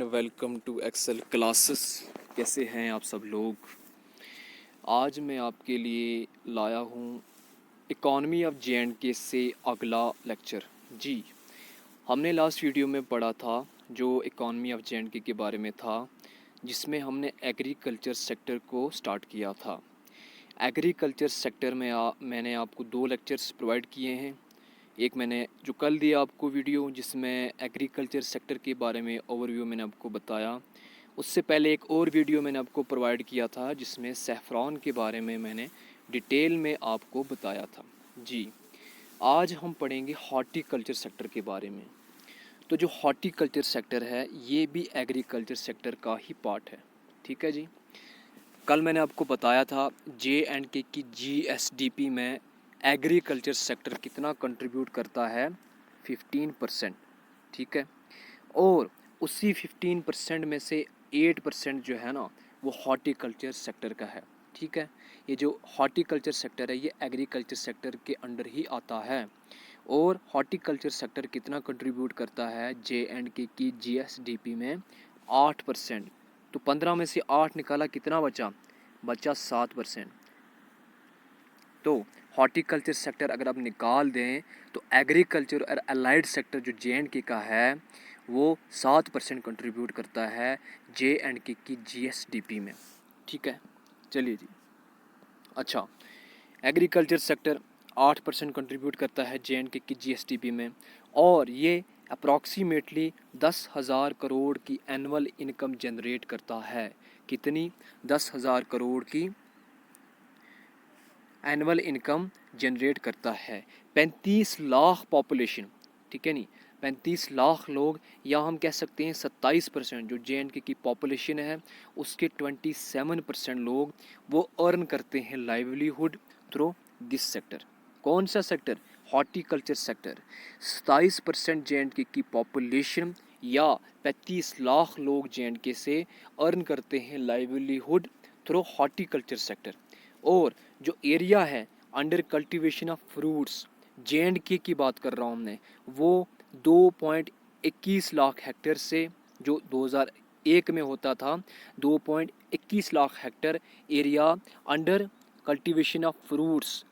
Everyone, welcome to Excel classes. कैसे हैं आप सब लोग। आज मैं आपके लिए लाया हूँ इकॉनमी ऑफ जे.एंड.के से अगला लेक्चर। जी, हमने लास्ट वीडियो में पढ़ा था जो इकॉनमी ऑफ जे.एंड.के के बारे में था, जिसमें हमने एग्रीकल्चर सेक्टर को स्टार्ट किया था। एग्रीकल्चर सेक्टर में मैंने आपको 2 लेक्चर्स प्रोवाइड किए हैं। एक मैंने जो कल दिया आपको वीडियो, जिसमें एग्रीकल्चर सेक्टर के बारे में ओवरव्यू मैंने आपको बताया। उससे पहले एक और वीडियो मैंने आपको प्रोवाइड किया था, जिसमें सैफ़रॉन के बारे में मैंने डिटेल में आपको बताया था। जी, आज हम पढ़ेंगे हॉर्टिकल्चर सेक्टर के बारे में। तो जो हॉर्टिकल्चर सेक्टर है, ये भी एग्रीकल्चर सेक्टर का ही पार्ट है। ठीक है जी। कल मैंने आपको बताया था जे.एंड.के की GSDP में एग्रीकल्चर सेक्टर कितना कंट्रीब्यूट करता है, 15%। ठीक है। और उसी 15% में से 8% जो है ना, वो हॉर्टिकल्चर सेक्टर का है। ठीक है। ये जो हॉर्टिकल्चर सेक्टर है, ये एग्रीकल्चर सेक्टर के अंडर ही आता है। और हॉर्टिकल्चर सेक्टर कितना कंट्रीब्यूट करता है जे.एंड.के की GSDP में, 8%। तो 15 में से 8 निकाला, कितना बचा? बचा 7%। तो हॉर्टिकल्चर सेक्टर अगर आप निकाल दें तो एग्रीकल्चर और अलाइड सेक्टर जो जे.एंड.के का है, वो 7% कंट्रीब्यूट करता है जे.एंड.के की GSDP में। ठीक है, चलिए जी। अच्छा, एग्रीकल्चर सेक्टर 8% कंट्रीब्यूट करता है जे.एंड.के की GSDP में, और ये अप्रॉक्सीमेटली 10,000 करोड़ की एनुअल इनकम जनरेट करता है। कितनी? 10,000 करोड़ की एनुअल इनकम जनरेट करता है। 35 लाख पॉपुलेशन, ठीक है नहीं, 35 लाख लोग, या हम कह सकते हैं 27% जो जे.एंड.के की पॉपुलेशन है, उसके 27% लोग वो अर्न करते हैं लाइवलीहुड थ्रू दिस सेक्टर। कौन सा सेक्टर? Horticulture sector. 27% जे.एंड.के की पॉपुलेशन या 35 लाख लोग जे.एंड.के से अर्न करते हैं लाइवलीहुड थ्रू हॉर्टिकल्चर सेक्टर। और जो एरिया है under cultivation of fruits, J&K की बात कर रहा हूँ मैं, वो 2.21 लाख हेक्टेयर से, जो 2001 में होता था, 2.21 lakh hectare area under cultivation of fruits,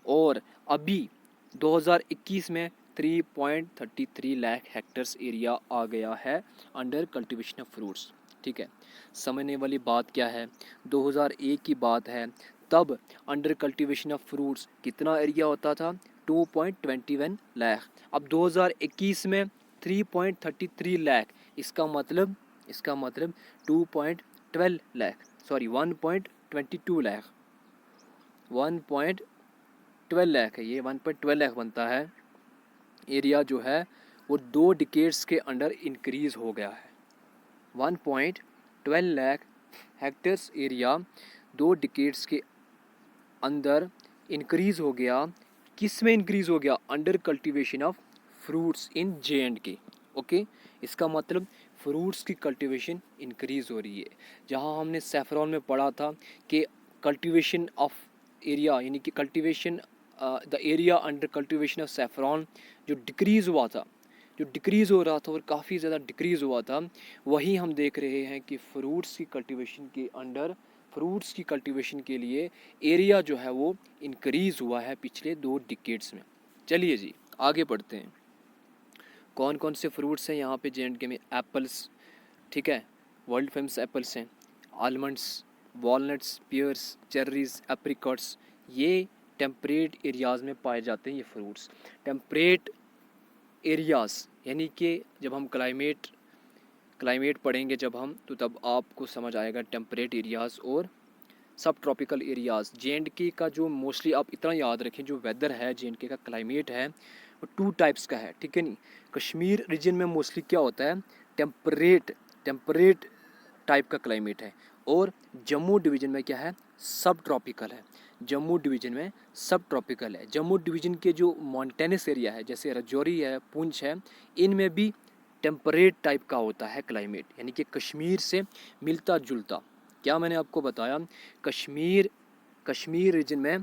और अभी 2021 में 3.33 लाख हेक्टेयर्स एरिया आ गया है अंडर कल्टीवेशन ऑफ फ्रूट्स। ठीक है, समझने वाली बात क्या है, 2001 की बात है, तब अंडर कल्टीवेशन ऑफ फ्रूट्स कितना एरिया होता था? 2.21 लाख। अब 2021 में 3.33 लाख। इसका मतलब 2.12 लाख, सॉरी 1.22 लाख, 1.12 लाख है, ये 1.12 लाख बनता है। एरिया जो है वो 2 डिकेड्स के अंडर इंक्रीज़ हो गया है। 1.12 लाख हेक्टेयर्स एरिया 2 डिकेड्स के अंदर इंक्रीज़ हो गया। किस में इंक्रीज़ हो गया? Under cultivation of fruits in J&K. Okay, इसका मतलब फ्रूट्स की कल्टीवेशन इंक्रीज़ हो रही है। जहां हमने सैफरॉन में पढ़ा था कि कल्टीवेशन ऑफ एरिया, यानी कि cultivation the area under cultivation of saffron जो डिक्रीज़ हुआ था, जो डिक्रीज़ हो रहा था और काफ़ी ज़्यादा डिक्रीज़ हुआ था, वही हम देख रहे हैं कि फ्रूट्स की कल्टीवेशन के अंडर, फ्रूट्स की कल्टीवेशन के लिए एरिया जो है वो इंक्रीज़ हुआ है पिछले 2 डिकेड्स में। चलिए जी, आगे बढ़ते हैं। कौन कौन से फ्रूट्स हैं यहाँ पे जे.एंड.के में? एप्पल्स, ठीक है, वर्ल्ड फेमस एप्पल्स हैं, almonds, walnuts, pears, cherries, apricots, ये टेम्परेट एरियाज़ में पाए जाते हैं ये फ्रूट्स। टेम्परेट एरियाज़ यानी कि जब हम क्लाइमेट पढ़ेंगे जब हम, तो तब आपको समझ आएगा टेम्परेट एरियाज़ और सब ट्रॉपिकल एरियाज़। जे.एंड.के का जो मोस्टली आप इतना याद रखें, जो वेदर है जे.एंड.के का, क्लाइमेट है, वो 2 टाइप्स का है। ठीक है नहीं, कश्मीर रीजन में मोस्टली क्या होता है? टेम्परेट टाइप का क्लाइमेट है, और जम्मू डिवीज़न में क्या है? सब ट्रॉपिकल है। जम्मू डिवीज़न में सब ट्रॉपिकल है। जम्मू डिवीज़न के जो माउंटेनस एरिया है, जैसे राजौरी है, पुंछ है, इनमें भी टेम्परेट टाइप का होता है क्लाइमेट, यानी कि कश्मीर से मिलता जुलता। क्या मैंने आपको बताया? कश्मीर रीजन में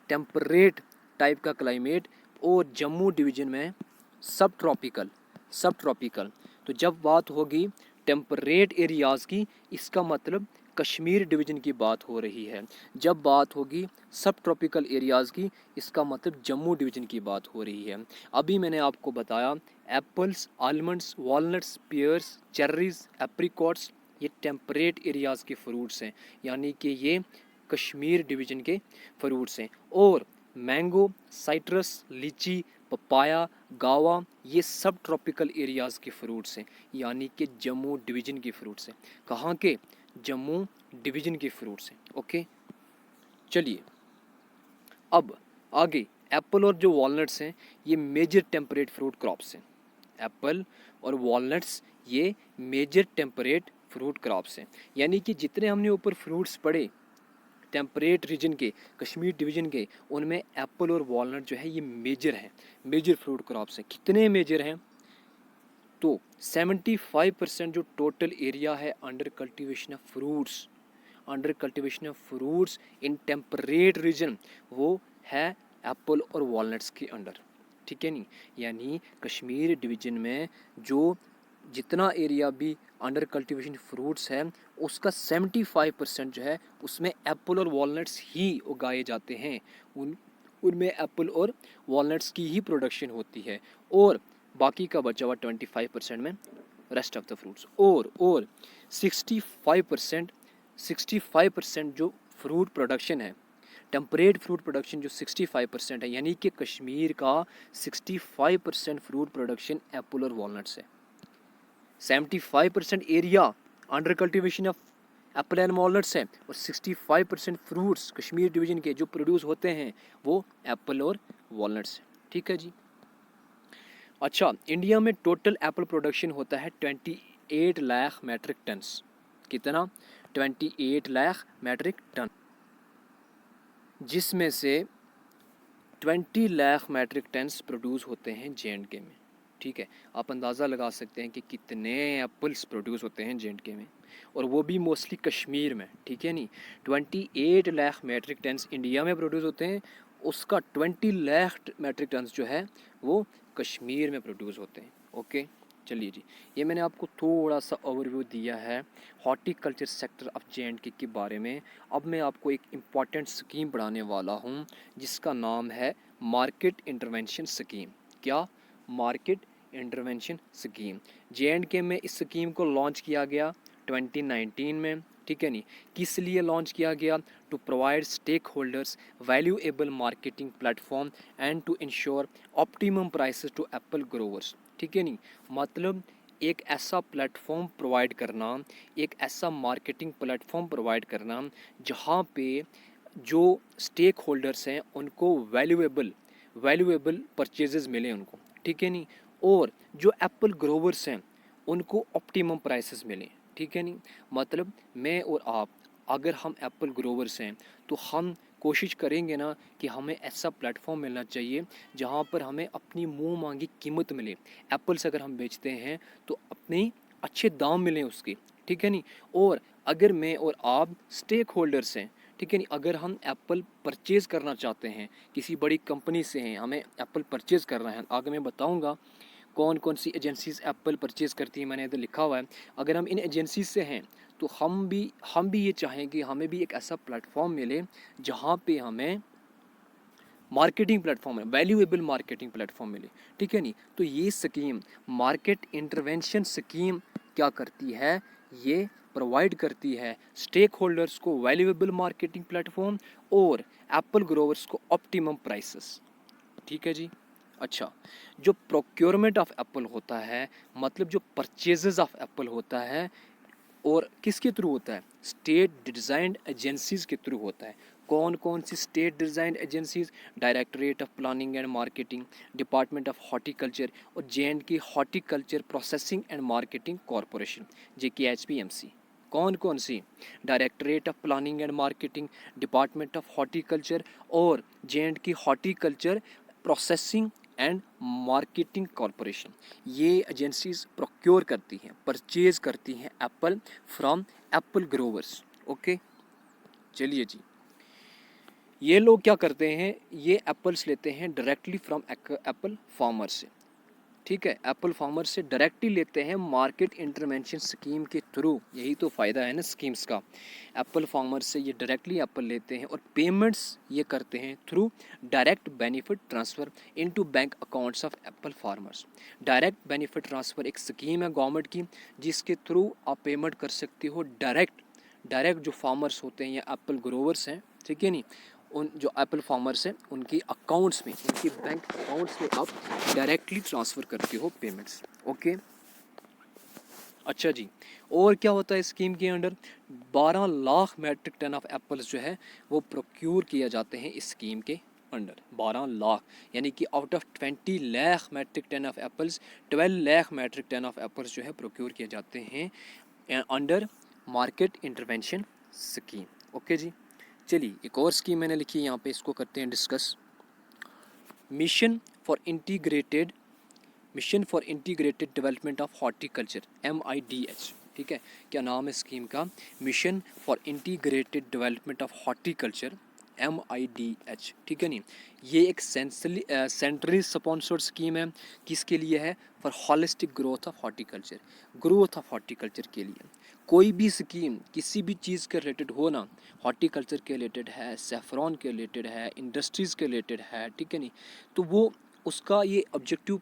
टेम्परेट टाइप का क्लाइमेट, और जम्मू डिवीज़न में सब ट्रॉपिकल। तो जब बात होगी टेम्परेट एरियाज़ की, इसका मतलब कश्मीर डिवीज़न की बात हो रही है। जब बात होगी सब ट्रॉपिकल एरियाज़ की, इसका मतलब जम्मू डिवीज़न की बात हो रही है। अभी मैंने आपको बताया apples, almonds, walnuts, pears, cherries, apricots, ये टेम्परेट एरियाज़ के फ्रूट्स हैं, यानी कि ये कश्मीर डिवीज़न के फ्रूट्स हैं। और मैंगो, साइट्रस, लीची, पपाया, गावा, ये सब ट्रॉपिकल एरियाज़ के फ्रूट्स हैं, यानी कि जम्मू डिवीज़न के फ्रूट्स हैं। कहाँ के? जम्मू डिवीज़न के फ्रूट्स हैं। ओके, चलिए अब आगे एप्पल और जो वॉलनट्स हैं, ये मेजर टेम्परेट फ्रूट क्रॉप्स हैं। एप्पल और वॉलनट्स ये मेजर टेम्परेट फ्रूट क्रॉप्स हैं, यानी कि जितने हमने ऊपर फ्रूट्स पढ़े टेम्परेट रीजन के, कश्मीर डिवीज़न के, उनमें एप्पल और वॉलनट जो है ये मेजर हैं, मेजर फ्रूट क्रॉप्स हैं। कितने मेजर हैं? तो 75% जो टोटल एरिया है under cultivation of fruits, under cultivation of fruits in temperate region, वो है एप्पल और वॉलनट्स के अंडर। ठीक है नहीं, यानी कश्मीर डिवीज़न में जो जितना एरिया भी अंडर कल्टीवेशन फ्रूट्स है, उसका 75% जो है उसमें एप्पल और वॉलनट्स ही उगाए जाते हैं। उनमें एप्पल और वॉलनट्स की ही प्रोडक्शन होती है, और बाकी का बचा हुआ 25% में रेस्ट ऑफ द फ्रूट्स। और 65% जो फ्रूट प्रोडक्शन है, टेम्परेट फ्रूट प्रोडक्शन जो 65% है, यानी कि कश्मीर का 65% फ्रूट प्रोडक्शन एप्पल और वॉलनट्स है। 75% area under cultivation of Apple and walnuts है, और 65% फ्रूट्स कश्मीर डिवीज़न के जो प्रोड्यूस होते हैं वो एप्पल और वॉलनट्स है। ठीक है जी। अच्छा, इंडिया में टोटल एप्पल प्रोडक्शन होता है 28 लाख मैट्रिक टन्स। कितना? 28 लाख मैट्रिक टन, जिसमें से 20 लाख मैट्रिक टन्स प्रोड्यूस होते हैं J&K में। ठीक है, आप अंदाज़ा लगा सकते हैं कि कितने एप्पल्स प्रोड्यूस होते हैं J&K में, और वो भी मोस्टली कश्मीर में। ठीक है नहीं, 28 लाख मैट्रिक टन्स इंडिया में प्रोड्यूस होते हैं, उसका 20 लाख मैट्रिक टन्स जो है वो कश्मीर में प्रोड्यूस होते हैं। ओके, चलिए जी, ये मैंने आपको थोड़ा सा ओवरव्यू दिया है हॉर्टिकल्चर सेक्टर ऑफ J&K के बारे में। अब मैं आपको एक इम्पॉर्टेंट स्कीम पढ़ाने वाला हूँ जिसका नाम है मार्केट इंटरवेंशन स्कीम। क्या? Market intervention scheme. J&K में इस स्कीम को लॉन्च किया गया 2019 में। ठीक है नहीं, किस लिए लॉन्च किया गया? To provide stakeholders valuable marketing platform and to ensure optimum prices to apple growers. ठीक है नहीं, मतलब एक ऐसा प्लेटफॉर्म प्रोवाइड करना, एक ऐसा मार्केटिंग प्लेटफॉर्म प्रोवाइड करना जहाँ पे जो स्टेक होल्डर्स हैं उनको वैल्यूएबल परचेजेस मिले उनको। ठीक है नहीं, और जो एप्पल ग्रोवर्स हैं उनको ऑप्टिमम प्राइसेस मिले। ठीक है नहीं, मतलब मैं और आप अगर हम एप्पल ग्रोवर्स हैं तो हम कोशिश करेंगे ना कि हमें ऐसा प्लेटफॉर्म मिलना चाहिए जहाँ पर हमें अपनी मुंह मांगी कीमत मिले। एप्पल्स अगर हम बेचते हैं तो अपने अच्छे दाम मिलें उसके। ठीक है नहीं, और अगर मैं और आप स्टेक होल्डर्स हैं, ठीक है नहीं, अगर हम एप्पल परचेज़ करना चाहते हैं, किसी बड़ी कंपनी से हैं, हमें एप्पल परचेज़ करना है, आगे मैं बताऊंगा कौन कौन सी एजेंसीज एप्पल परचेज़ करती हैं, मैंने इधर लिखा हुआ है। अगर हम इन एजेंसीज से हैं तो हम भी ये चाहेंगे हमें भी एक ऐसा प्लेटफॉर्म मिले जहाँ पे हमें मार्केटिंग प्लेटफॉर्म है, वैल्यूएबल मार्केटिंग प्लेटफॉर्म मिले। ठीक है नहीं, तो ये स्कीम मार्केट इंटरवेंशन स्कीम क्या करती है? ये प्रोवाइड करती है स्टेक होल्डर्स को वैल्यूएबल मार्केटिंग प्लेटफॉर्म और एप्पल ग्रोवर्स को ऑप्टिमम प्राइसेस। ठीक है जी। अच्छा, जो प्रोक्योरमेंट ऑफ एप्पल होता है, मतलब जो परचेजेस ऑफ एप्पल होता है, और किसके थ्रू होता है? स्टेट डिज़ाइंड एजेंसीज़ के थ्रू होता है। कौन कौन सी state designed agencies? Directorate of planning and marketing, department of horticulture, और J&K horticulture processing and marketing corporation, JKHPMC। कौन कौन सी? Directorate of planning and marketing, department of horticulture, और J&K horticulture processing and marketing corporation. ये agencies procure करती हैं, purchase करती हैं apple from apple growers. Okay, चलिए जी, ये लोग क्या करते हैं? ये एप्पल्स लेते हैं डायरेक्टली फ्रॉम एप्पल फार्मर से। ठीक है, एप्पल फार्मर से डायरेक्टली लेते हैं मार्केट इंटरवेंशन स्कीम के थ्रू। यही तो फ़ायदा है ना स्कीम्स का। एप्पल फार्मर से ये डायरेक्टली एप्पल लेते हैं और पेमेंट्स ये करते हैं through direct benefit transfer into bank accounts of Apple farmers. Direct benefit transfer एक स्कीम है गवर्नमेंट की, जिसके थ्रू आप पेमेंट कर सकते हो डायरेक्ट जो फार्मर्स होते हैं या एप्पल ग्रोवर्स हैं, ठीक है नहीं, उन जो एप्पल फार्मर्स हैं उनकी अकाउंट्स में, उनकी बैंक अकाउंट्स में आप डायरेक्टली ट्रांसफ़र करते हो पेमेंट्स। ओके, अच्छा जी। और क्या होता है स्कीम के under? 12 lakh metric ton of apples जो है वो प्रोक्यूर किए जाते हैं इस स्कीम के अंडर। 12 लाख यानी कि out of 20 lakh metric ton of apples 12 lakh metric ton of apples जो है प्रोक्यूर किए जाते हैं under market intervention scheme. Okay जी, चलिए एक और स्कीम मैंने लिखी है यहाँ पे, इसको करते हैं discuss. Mission for integrated development of horticulture, MIDH। ठीक है, क्या नाम है स्कीम का? Mission for integrated development of horticulture, MIDH। ठीक है नहीं, ये एक सेंट्रली स्पॉन्सर्ड स्कीम है। किसके लिए है? For holistic growth of horticulture के लिए। कोई भी स्कीम किसी भी चीज़ के रिलेटेड हो ना, हॉर्टिकल्चर के रिलेटेड है, सेफ्रॉन के रिलेटेड है, इंडस्ट्रीज़ के रिलेटेड है, ठीक है नहीं, तो वो उसका ये ऑब्जेक्टिव,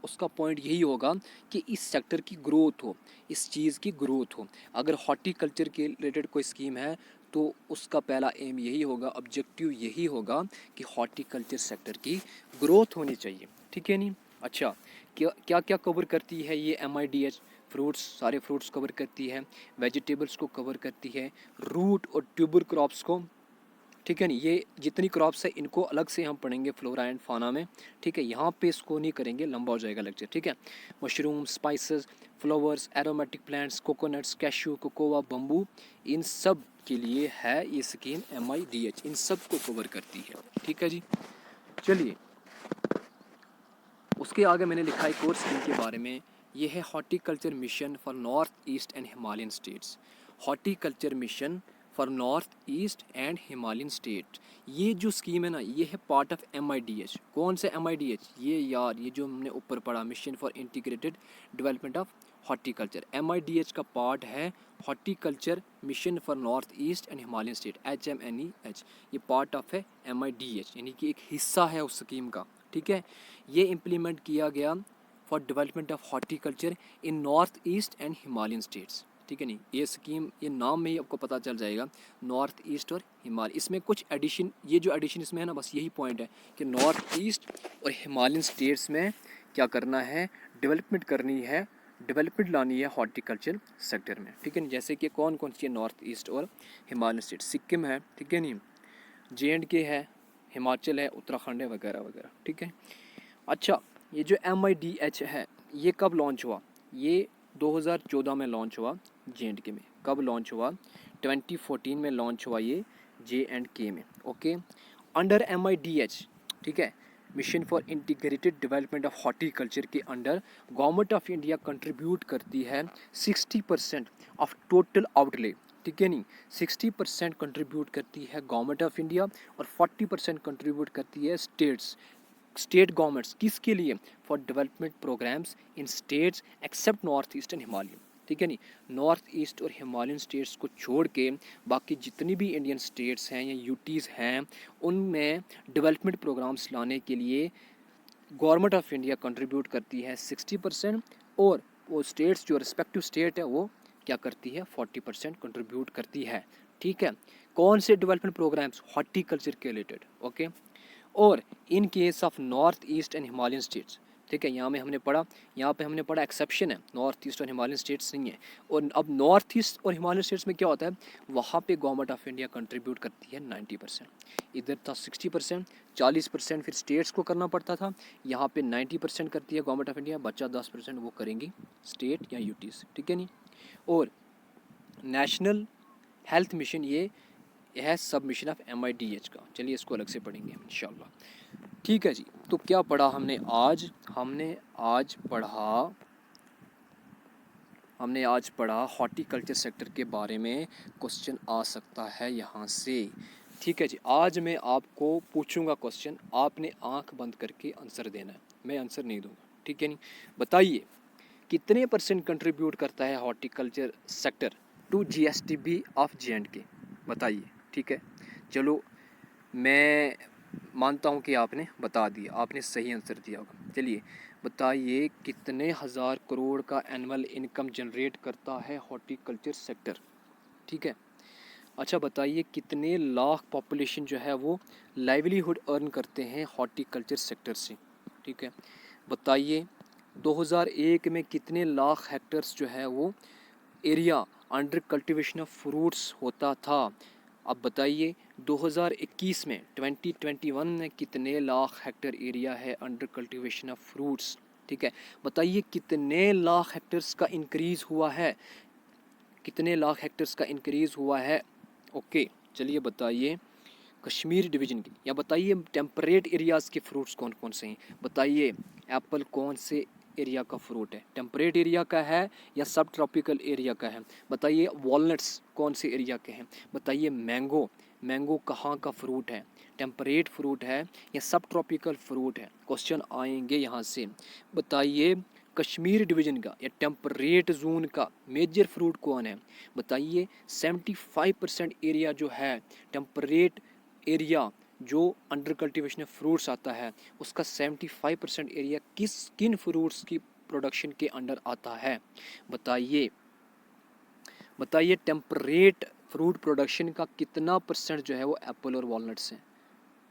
उसका पॉइंट यही होगा कि इस सेक्टर की ग्रोथ हो, इस चीज़ की ग्रोथ हो। अगर हॉर्टिकल्चर के रिलेटेड कोई स्कीम है तो उसका पहला एम यही होगा, ऑब्जेक्टिव यही होगा कि हॉर्टिकल्चर सेक्टर की ग्रोथ होनी चाहिए। ठीक है नहीं? अच्छा, क्या क्या कवर करती है ये MIDH? फ्रूट्स, सारे फ्रूट्स कवर करती है, वेजिटेबल्स को कवर करती है, रूट और ट्यूबर क्रॉप्स को। ठीक है नहीं, ये जितनी क्रॉप्स है इनको अलग से हम पढ़ेंगे फ्लोरा एंड फाना में। ठीक है, यहाँ पे इसको नहीं करेंगे, लंबा हो जाएगा लेक्चर। ठीक है, mushroom, spices, flowers, aromatic plants, coconuts, cashew, cocoa, bamboo, इन सब के लिए है ये स्कीम MIDH, इन सब को कवर करती है। ठीक है जी, चलिए उसके आगे मैंने लिखा एक और स्कीम के बारे में। ये है horticulture mission for north east and Himalayan states. Horticulture mission for north east and Himalayan state, ये जो स्कीम है ना, ये है पार्ट ऑफ MIDH। कौन से MIDH? ये यार, ये जो हमने ऊपर पढ़ा, mission for integrated development of horticulture, MIDH का पार्ट है horticulture mission for north east and Himalayan state, HMNEH। ये पार्ट ऑफ है MIDH, यानी कि एक हिस्सा है उस स्कीम का। ठीक है, ये इम्प्लीमेंट किया गया for development of horticulture in north east and Himalayan states. ठीक है नहीं, ये स्कीम, ये नाम में ही आपको पता चल जाएगा, नॉर्थ ईस्ट और हिमालय। इसमें कुछ एडिशन, ये जो एडिशन इसमें है ना, बस यही पॉइंट है कि नॉर्थ ईस्ट और हिमालयन स्टेट्स में क्या करना है, डेवलपमेंट करनी है, डेवलपमेंट लानी है हॉर्टिकल्चर सेक्टर में। ठीक है नहीं, जैसे कि कौन कौन सी है नॉर्थ ईस्ट और हिमालयन स्टेट? सिक्किम है, ठीक है नहीं, JNK है, हिमाचल है, उत्तराखंड है, वगैरह वगैरह। ठीक है, अच्छा, ये जो MIDH है ये कब लॉन्च हुआ? ये 2014 में लॉन्च हुआ JNK में। कब लॉन्च हुआ? 2014 में लॉन्च हुआ ये JNK में। ओके, अंडर MIDH, ठीक है, mission for integrated development of horticulture के under government of India contribute करती है 60% ऑफ टोटल आउटले। ठीक है नहीं, 60% कंट्रीब्यूट करती है गवर्नमेंट ऑफ इंडिया और 40% कंट्रीब्यूट करती है स्टेट गवर्नमेंट्स। किसके लिए? For development programs in states except north east and Himalayan. ठीक है नहीं, नॉर्थ ईस्ट और हिमालयन स्टेट्स को छोड़ के बाकी जितनी भी इंडियन स्टेट्स हैं या यूटीज़ हैं, उनमें डेवलपमेंट प्रोग्राम्स लाने के लिए गवर्नमेंट ऑफ इंडिया कंट्रीब्यूट करती है 60%, और वो स्टेट्स जो रिस्पेक्टिव स्टेट है वो क्या करती है? 40% कंट्रीब्यूट करती है। ठीक है, कौन से डेवलपमेंट प्रोग्राम्स? हॉर्टिकल्चर के रिलेटेड। ओके, और in case of north east and Himalayan states, ठीक है, यहाँ पे हमने पढ़ा एक्सेप्शन है, नॉर्थ ईस्ट और हिमालयन स्टेट्स नहीं है। और अब नॉर्थ ईस्ट और हिमालयन स्टेट्स में क्या होता है, वहाँ पे गवर्नमेंट ऑफ इंडिया कंट्रीब्यूट करती है 90%। इधर था 60%, 40% फिर स्टेट्स को करना पड़ता था, यहाँ पे 90% करती है गवर्नमेंट ऑफ इंडिया, बच्चा 10% वो करेंगी स्टेट या यूटीज़। ठीक है नहीं, और नेशनल हेल्थ मिशन, ये है सब मिशन ऑफ MIDH का। चलिए इसको अलग से पढ़ेंगे इंशाल्लाह। ठीक है जी, तो क्या पढ़ा हमने आज? हमने आज पढ़ा हॉर्टिकल्चर सेक्टर के बारे में, क्वेश्चन आ सकता है यहाँ से। ठीक है जी। आज मैं आपको पूछूंगा क्वेश्चन, आपने आंख बंद करके आंसर देना है, मैं आंसर नहीं दूंगा, ठीक है नहीं। बताइए कितने परसेंट कंट्रीब्यूट करता है horticulture sector to GSDP of J and K, बताइए। ठीक है, चलो मैं मानता हूँ कि आपने बता दिया, आपने सही आंसर दिया होगा। चलिए बताइए कितने हज़ार करोड़ का एनुअल इनकम जनरेट करता है हॉर्टिकल्चर सेक्टर। ठीक है, अच्छा बताइए कितने लाख पॉपुलेशन जो है वो लाइवलीहुड अर्न करते हैं हॉर्टिकल्चर सेक्टर से। ठीक है, बताइए 2001 में कितने लाख हेक्टर्स जो है वो area under cultivation of fruits होता था। अब बताइए 2021 में 2021 में कितने लाख हेक्टर एरिया है अंडर कल्टीवेशन ऑफ फ्रूट्स। ठीक है, बताइए कितने लाख हेक्टर्स का इंक्रीज़ हुआ है, कितने लाख हेक्टर्स का इंक्रीज़ हुआ है। ओके, चलिए बताइए कश्मीर डिवीज़न की, या बताइए टेम्परेट एरियाज़ के फ्रूट्स कौन कौन से हैं। बताइए एप्पल कौन से एरिया का फ्रूट है, टेम्परेट एरिया का है या सब ट्रॉपिकल एरिया का है। बताइए वॉलनट्स कौन से एरिया के हैं। बताइए मैंगो, मैंगो कहाँ का फ्रूट है, टेम्परेट फ्रूट है या सब ट्रॉपिकल फ्रूट है। क्वेश्चन आएंगे यहाँ से। बताइए कश्मीर डिवीज़न का या टेम्परेट जोन का मेजर फ्रूट कौन है। बताइए 75% एरिया जो है टेम्परेट एरिया जो अंडर कल्टीवेशन फ्रूट्स आता है उसका 75% एरिया किन फ्रूट्स की प्रोडक्शन के अंडर आता है। बताइए, बताइए टेम्परेट फ्रूट प्रोडक्शन का कितना परसेंट जो है वो एप्पल और वॉलनट्स हैं,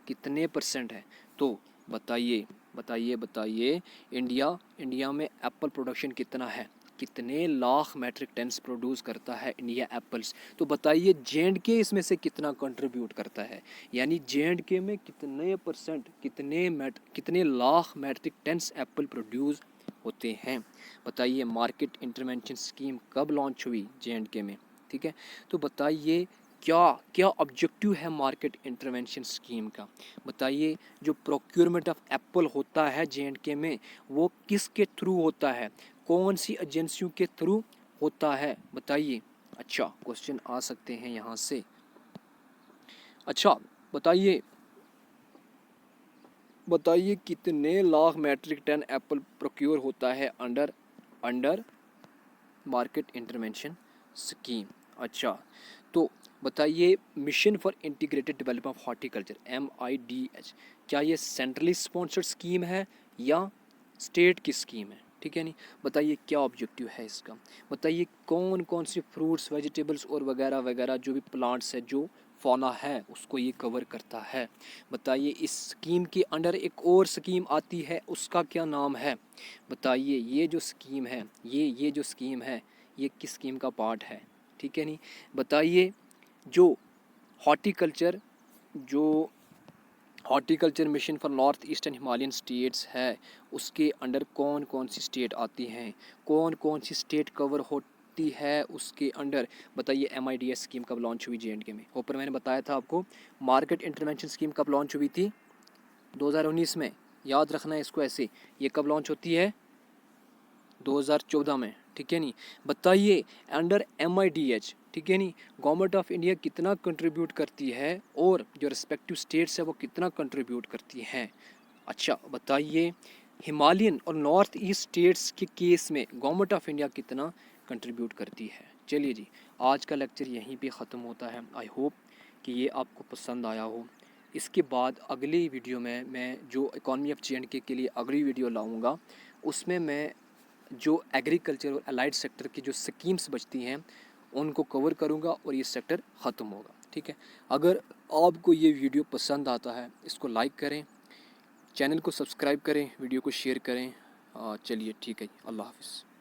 कितने परसेंट है। तो बताइए बताइए बताइए इंडिया में एप्पल प्रोडक्शन कितना है, कितने लाख मैट्रिक टन्स प्रोड्यूस करता है इंडिया एप्पल्स। तो बताइए जे.एंड.के इसमें से कितना कंट्रीब्यूट करता है, यानी जे.एंड.के में कितने परसेंट, कितने lakh metric tons apple produce होते हैं। बताइए मार्केट इंटरवेंशन स्कीम कब लॉन्च हुई जे.एंड.के में। ठीक है, तो बताइए क्या क्या ऑब्जेक्टिव है मार्केट इंटरवेंशन स्कीम का। बताइए जो प्रोक्योरमेंट ऑफ एप्पल होता है जे.एंड.के में वो किसके थ्रू होता है, कौन सी एजेंसियों के थ्रू होता है। बताइए, अच्छा क्वेश्चन आ सकते हैं यहाँ से। अच्छा बताइए, बताइए कितने lakh metric ton apple procure होता है अंडर मार्केट इंटरवेंशन स्कीम। अच्छा तो बताइए mission for integrated development of horticulture MIDH, क्या ये सेंट्रली स्पॉन्सर्ड स्कीम है या स्टेट की स्कीम है। ठीक है नहीं, बताइए क्या ऑब्जेक्टिव है इसका। बताइए कौन कौन से फ्रूट्स वेजिटेबल्स और वगैरह वगैरह जो भी प्लांट्स है जो फौना है उसको ये कवर करता है। बताइए इस स्कीम के अंडर एक और स्कीम आती है उसका क्या नाम है। बताइए ये जो स्कीम है ये जो स्कीम है ये किस स्कीम का पार्ट है। ठीक है नहीं, बताइए जो horticulture mission for north eastern Himalayan states है उसके अंडर कौन कौन सी स्टेट आती हैं, कौन कौन सी स्टेट कवर होती है उसके अंडर। बताइए MIDS स्कीम कब लॉन्च हुई जे.एंड.के में। ऊपर मैंने बताया था आपको मार्केट इंटरवेंशन स्कीम कब लॉन्च हुई थी 2019 में, याद रखना है इसको ऐसे। ये कब लॉन्च होती है 2014 में। ठीक है नहीं, बताइए अंडर MIDH ठीक है नहीं गवर्नमेंट ऑफ इंडिया कितना कंट्रीब्यूट करती है और जो रिस्पेक्टिव स्टेट्स है वो कितना कंट्रीब्यूट करती हैं। अच्छा बताइए हिमालयन और नॉर्थ ईस्ट स्टेट्स के केस में गवर्नमेंट ऑफ इंडिया कितना कंट्रीब्यूट करती है। चलिए जी, आज का लेक्चर यहीं पे ख़त्म होता है। आई होप कि ये आपको पसंद आया हो। इसके बाद अगली वीडियो में मैं जो इकॉनमी ऑफ जे.एंड.के के लिए अगली वीडियो लाऊंगा उसमें मैं जो एग्रीकल्चर और अलाइड सेक्टर की जो स्कीम्स बचती हैं उनको कवर करूंगा और ये सेक्टर ख़त्म होगा। ठीक है, अगर आपको ये वीडियो पसंद आता है इसको लाइक करें, चैनल को सब्सक्राइब करें, वीडियो को शेयर करें। चलिए ठीक है, अल्लाह हाफ़िज़।